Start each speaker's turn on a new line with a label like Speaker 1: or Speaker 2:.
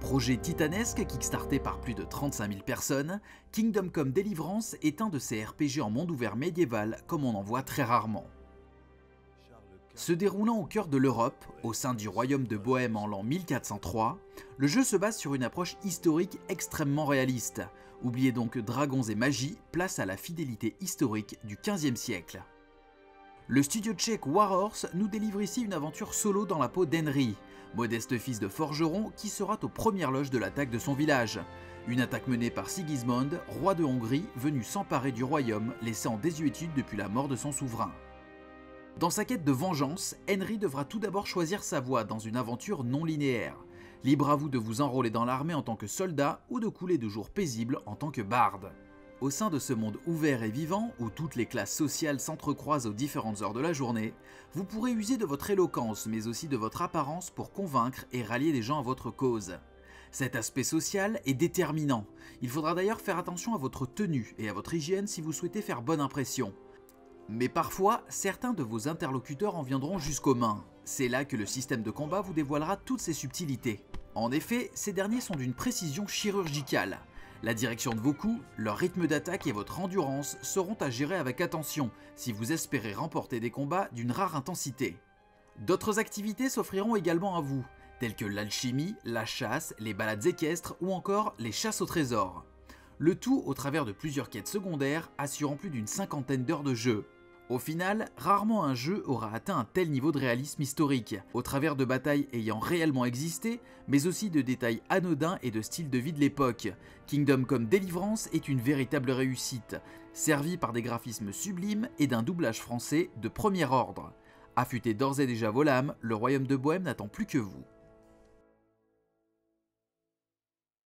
Speaker 1: Projet titanesque kickstarté par plus de 35 000 personnes, Kingdom Come Deliverance est un de ces RPG en monde ouvert médiéval comme on en voit très rarement. Se déroulant au cœur de l'Europe, au sein du royaume de Bohême en l'an 1403, le jeu se base sur une approche historique extrêmement réaliste. Oubliez donc dragons et magie, place à la fidélité historique du XVe siècle. Le studio tchèque Warhorse nous délivre ici une aventure solo dans la peau d'Henry, modeste fils de forgeron qui sera aux premières loges de l'attaque de son village. Une attaque menée par Sigismund, roi de Hongrie, venu s'emparer du royaume, laissé en désuétude depuis la mort de son souverain. Dans sa quête de vengeance, Henry devra tout d'abord choisir sa voie dans une aventure non linéaire. Libre à vous de vous enrôler dans l'armée en tant que soldat ou de couler de jours paisibles en tant que barde. Au sein de ce monde ouvert et vivant, où toutes les classes sociales s'entrecroisent aux différentes heures de la journée, vous pourrez user de votre éloquence mais aussi de votre apparence pour convaincre et rallier des gens à votre cause. Cet aspect social est déterminant. Il faudra d'ailleurs faire attention à votre tenue et à votre hygiène si vous souhaitez faire bonne impression. Mais parfois, certains de vos interlocuteurs en viendront jusqu'aux mains. C'est là que le système de combat vous dévoilera toutes ses subtilités. En effet, ces derniers sont d'une précision chirurgicale. La direction de vos coups, leur rythme d'attaque et votre endurance seront à gérer avec attention si vous espérez remporter des combats d'une rare intensité. D'autres activités s'offriront également à vous, telles que l'alchimie, la chasse, les balades équestres ou encore les chasses au trésor. Le tout au travers de plusieurs quêtes secondaires assurant plus d'une cinquantaine d'heures de jeu. Au final, rarement un jeu aura atteint un tel niveau de réalisme historique, au travers de batailles ayant réellement existé, mais aussi de détails anodins et de style de vie de l'époque. Kingdom Come Deliverance est une véritable réussite, servie par des graphismes sublimes et d'un doublage français de premier ordre. Affûtez d'ores et déjà vos lames, le royaume de Bohême n'attend plus que vous.